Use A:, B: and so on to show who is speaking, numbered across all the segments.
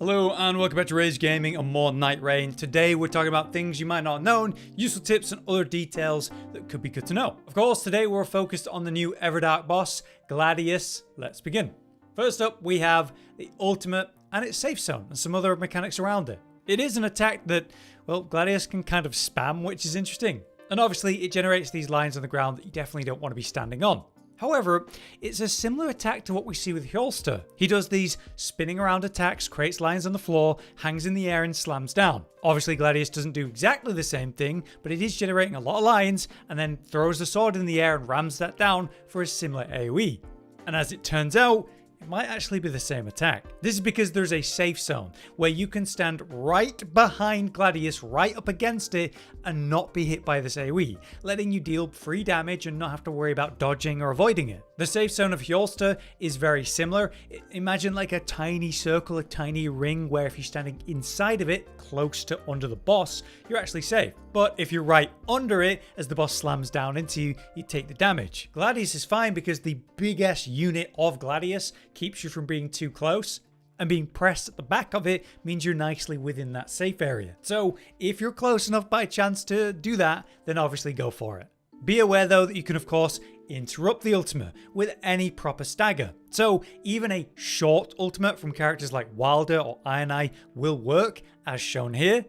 A: Hello and welcome back to Rage Gaming and more Nightreign. Today we're talking about things you might not have known, useful tips and other details that could be good to know. Of course, today we're focused on the new Everdark boss, Gladius. Let's begin. First up, we have the ultimate and its safe zone and some other mechanics around it. It is an attack that, well, Gladius can kind of spam, which is interesting. And obviously it generates these lines on the ground that you definitely don't want to be standing on. However, it's a similar attack to what we see with Hjolster. He does these spinning around attacks, creates lines on the floor, hangs in the air and slams down. Obviously Gladius doesn't do exactly the same thing, but it is generating a lot of lines and then throws the sword in the air and rams that down for a similar AoE. And as it turns out, it might actually be the same attack. This is because there's a safe zone where you can stand right behind Gladius, right up against it, and not be hit by this AoE, letting you deal free damage and not have to worry about dodging or avoiding it. The safe zone of Hjolster is very similar. Imagine like a tiny circle, a tiny ring, where if you're standing inside of it, close to under the boss, you're actually safe. But if you're right under it, as the boss slams down into you, you take the damage. Gladius is fine because the big-ass unit of Gladius keeps you from being too close, and being pressed at the back of it means you're nicely within that safe area. So if you're close enough by chance to do that, then obviously go for it. Be aware though that you can of course interrupt the ultimate with any proper stagger. So even a short ultimate from characters like Wilder or Iron Eye will work, as shown here.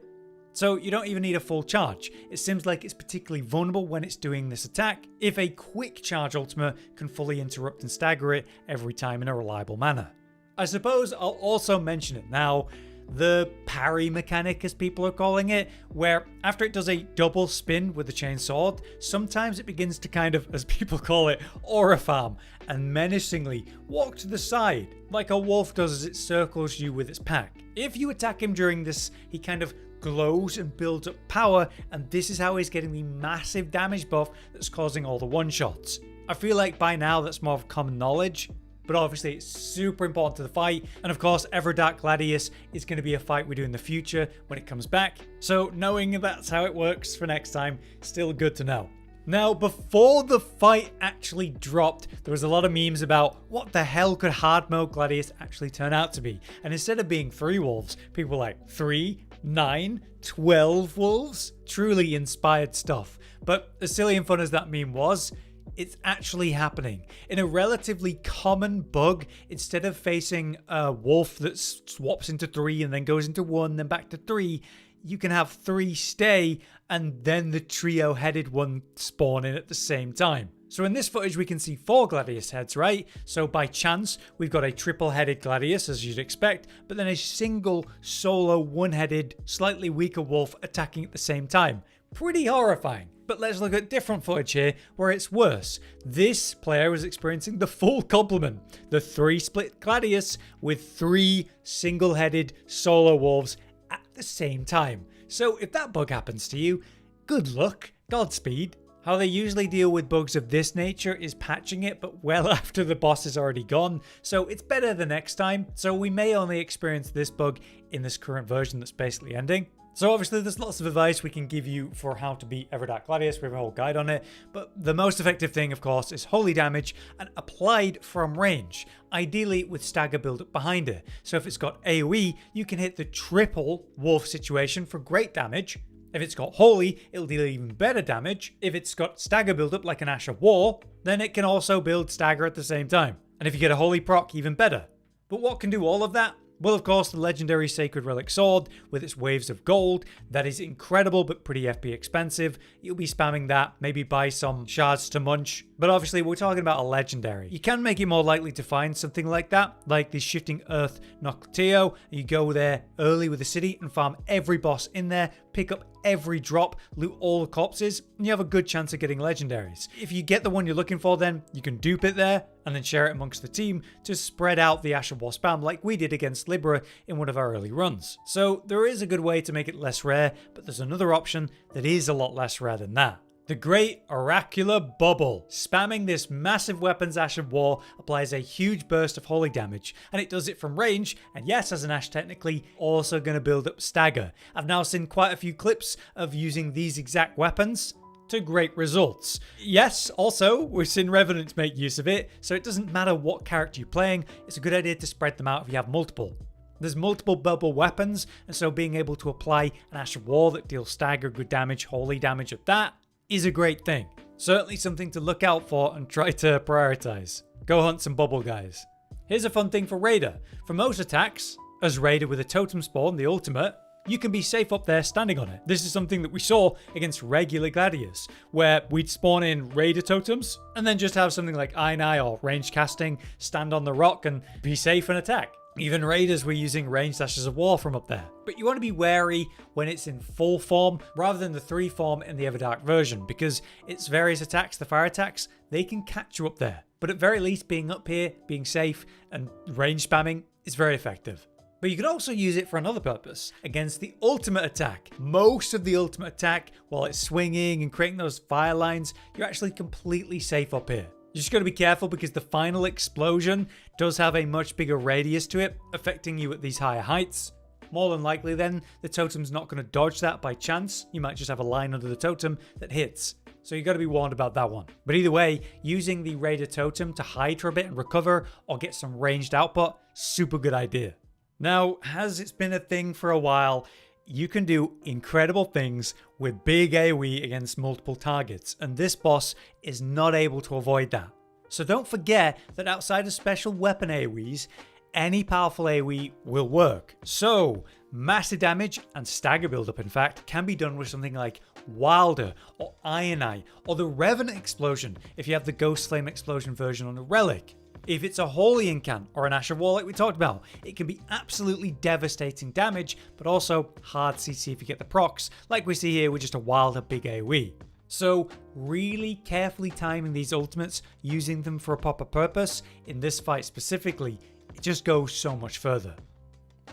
A: So you don't even need a full charge. It seems like it's particularly vulnerable when it's doing this attack, if a quick charge ultimate can fully interrupt and stagger it every time in a reliable manner. I suppose I'll also mention it now, the parry mechanic as people are calling it, where after it does a double spin with the chain sword, sometimes it begins to kind of, as people call it, aura farm and menacingly walk to the side like a wolf does as it circles you with its pack. If you attack him during this, he kind of glows and builds up power, and this is how he's getting the massive damage buff that's causing all the one-shots. I feel like by now that's more of common knowledge, but obviously it's super important to the fight, and of course Everdark Gladius is going to be a fight we do in the future when it comes back, so knowing that's how it works for next time, still good to know. Now, before the fight actually dropped, there was a lot of memes about what the hell could hard mode Gladius actually turn out to be, and instead of being 3 wolves, people were like 3, 9, 12 wolves? Truly inspired stuff. But as silly and fun as that meme was, it's actually happening. In a relatively common bug, instead of facing a wolf that swaps into 3 and then goes into 1, then back to 3, you can have 3 stay and then the trio-headed one spawn in at the same time. So in this footage we can see 4 Gladius heads, right? So by chance we've got a triple-headed Gladius as you'd expect, but then a single solo one-headed slightly weaker wolf attacking at the same time. Pretty horrifying. But let's look at different footage here where it's worse. This player was experiencing the full complement, the 3-split Gladius with 3 single-headed solo wolves at the same time. So if that bug happens to you, good luck, Godspeed. How they usually deal with bugs of this nature is patching it, but well after the boss is already gone, so it's better the next time. So we may only experience this bug in this current version that's basically ending. So obviously there's lots of advice we can give you for how to beat Everdark Gladius, we have a whole guide on it, but the most effective thing of course is holy damage and applied from range, ideally with stagger build-up behind it. So if it's got AoE, you can hit the triple wolf situation for great damage. If it's got holy, it'll deal even better damage. If it's got stagger build-up like an Ash of War, then it can also build stagger at the same time. And if you get a holy proc, even better. But what can do all of that? Well, of course, the legendary Sacred Relic Sword with its waves of gold. That is incredible, but pretty FP expensive. You'll be spamming that, maybe buy some shards to munch. But obviously, we're talking about a legendary. You can make it more likely to find something like that, like the Shifting Earth Nocteo. You go there early with the city and farm every boss in there, pick up every drop, loot all the corpses, and you have a good chance of getting legendaries. If you get the one you're looking for, then you can dupe it there and then share it amongst the team to spread out the Ash of War spam like we did against Libra in one of our early runs. So there is a good way to make it less rare, but there's another option that is a lot less rare than that. The Great Oracular Bubble. Spamming this massive weapons Ash of War applies a huge burst of holy damage, and it does it from range, and yes, as an Ash technically, also going to build up stagger. I've now seen quite a few clips of using these exact weapons to great results. Yes, also, we've seen Revenants make use of it, so it doesn't matter what character you're playing, it's a good idea to spread them out if you have multiple. There's multiple bubble weapons, and so being able to apply an Ash of War that deals stagger good damage, holy damage at that, is a great thing. Certainly something to look out for and try to prioritize. Go hunt some bubble guys. Here's a fun thing for Raider. For most attacks, as Raider with a totem spawn, the ultimate, you can be safe up there standing on it. This is something that we saw against regular Gladius, where we'd spawn in Raider totems and then just have something like Iron Eye or range casting stand on the rock and be safe and attack. Even Raiders were using ranged Ashes of War from up there. But you want to be wary when it's in full form rather than the 3 form in the Everdark version, because its various attacks, the fire attacks, they can catch you up there. But at very least, being up here, being safe, and range spamming is very effective. But you can also use it for another purpose, against the ultimate attack. Most of the ultimate attack, while it's swinging and creating those fire lines, you're actually completely safe up here. You just got to be careful because the final explosion does have a much bigger radius to it, affecting you at these higher heights. More than likely then, the totem's not going to dodge that by chance. You might just have a line under the totem that hits. So you got to be warned about that one. But either way, using the Raider totem to hide for a bit and recover or get some ranged output, super good idea. Now, as it's been a thing for a while, you can do incredible things with big AoE against multiple targets, and this boss is not able to avoid that. So don't forget that outside of special weapon AoEs, any powerful AoE will work. So, massive damage and stagger buildup, in fact, can be done with something like Wilder or Iron Eye or the Revenant Explosion if you have the Ghost Flame Explosion version on a Relic. If it's a Holy Incant or an Ash of War like we talked about, it can be absolutely devastating damage, but also hard CC if you get the procs, like we see here with just a Wilder big AoE. So really carefully timing these ultimates, using them for a proper purpose, in this fight specifically, it just goes so much further.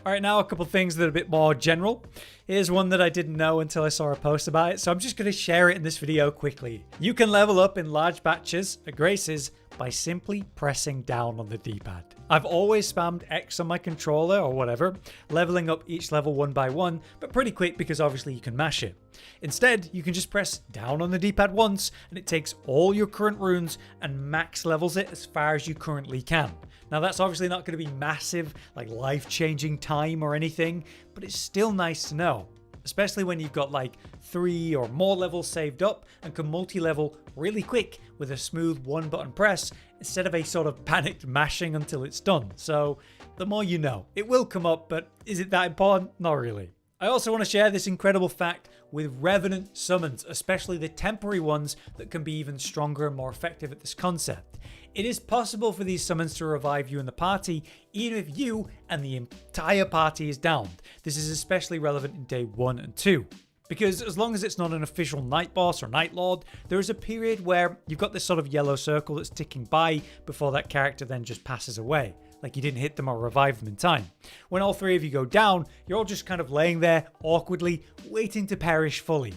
A: Alright, now a couple things that are a bit more general. Here's one that I didn't know until I saw a post about it, so I'm just going to share it in this video quickly. You can level up in large batches at Graces by simply pressing down on the D-pad. I've always spammed X on my controller or whatever, leveling up each level one by one, but pretty quick because obviously you can mash it. Instead, you can just press down on the D-pad once and it takes all your current runes and max levels it as far as you currently can. Now that's obviously not going to be massive, like life-changing time or anything, but it's still nice to know. Especially when you've got like 3 or more levels saved up and can multi-level really quick with a smooth one button press instead of a sort of panicked mashing until it's done. So the more you know. It will come up, but is it that important? Not really. I also want to share this incredible fact with Revenant summons, especially the temporary ones that can be even stronger and more effective at this concept. It is possible for these summons to revive you in the party, even if you and the entire party is downed. This is especially relevant in day 1 and 2. Because as long as it's not an official night boss or night lord, there is a period where you've got this sort of yellow circle that's ticking by before that character then just passes away. Like you didn't hit them or revive them in time. When all 3 of you go down, you're all just kind of laying there awkwardly, waiting to perish fully.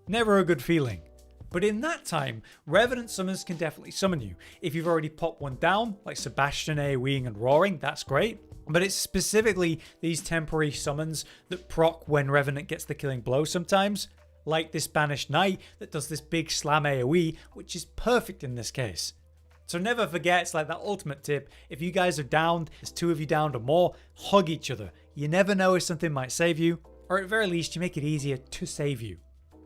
A: Never a good feeling. But in that time, Revenant summons can definitely summon you. If you've already popped one down, like Sebastian AoEing and Roaring, that's great. But it's specifically these temporary summons that proc when Revenant gets the killing blow sometimes. Like this Banished Knight that does this big slam AoE, which is perfect in this case. So never forget, it's like that ultimate tip. If you guys are downed, there's 2 of you downed or more, hug each other. You never know if something might save you, or at very least you make it easier to save you.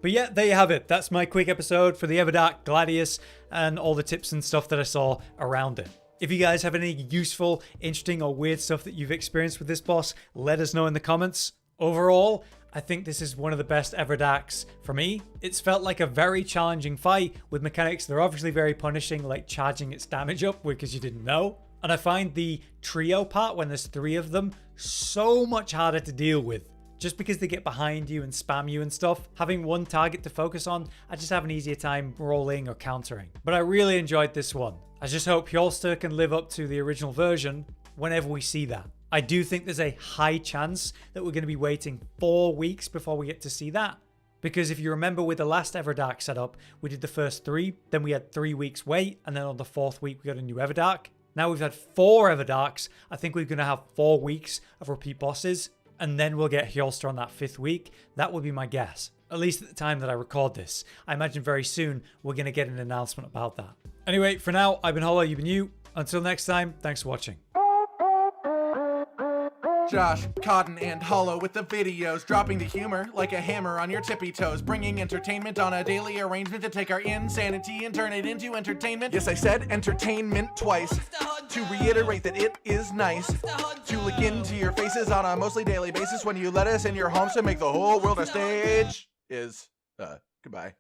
A: But yeah, there you have it. That's my quick episode for the Everdark, Gladius, and all the tips and stuff that I saw around it. If you guys have any useful, interesting, or weird stuff that you've experienced with this boss, let us know in the comments. Overall, I think this is one of the best Everdarks for me. It's felt like a very challenging fight with mechanics that are obviously very punishing, like charging its damage up because you didn't know. And I find the trio part, when there's 3 of them, so much harder to deal with. Just because they get behind you and spam you and stuff, having one target to focus on, I just have an easier time rolling or countering. But I really enjoyed this one. I just hope Hjolster can live up to the original version whenever we see that. I do think there's a high chance that we're going to be waiting 4 weeks before we get to see that. Because if you remember with the last Everdark setup, we did the first 3, then we had 3 weeks wait, and then on the 4th week we got a new Everdark. Now we've had 4 Everdarks. I think we're going to have 4 weeks of repeat bosses. And then we'll get Hjolster on that 5th week. That would be my guess. At least at the time that I record this. I imagine very soon we're going to get an announcement about that. Anyway, for now, I've been Hollow, you've been you. Until next time, thanks for watching.
B: Josh, Cotton, and Hollow with the videos, dropping the humor like a hammer on your tippy toes, bringing entertainment on a daily arrangement to take our insanity and turn it into entertainment. Yes, I said entertainment twice, to reiterate that it is nice to look into your faces on a mostly daily basis when you let us in your homes to make the whole world a stage. Goodbye.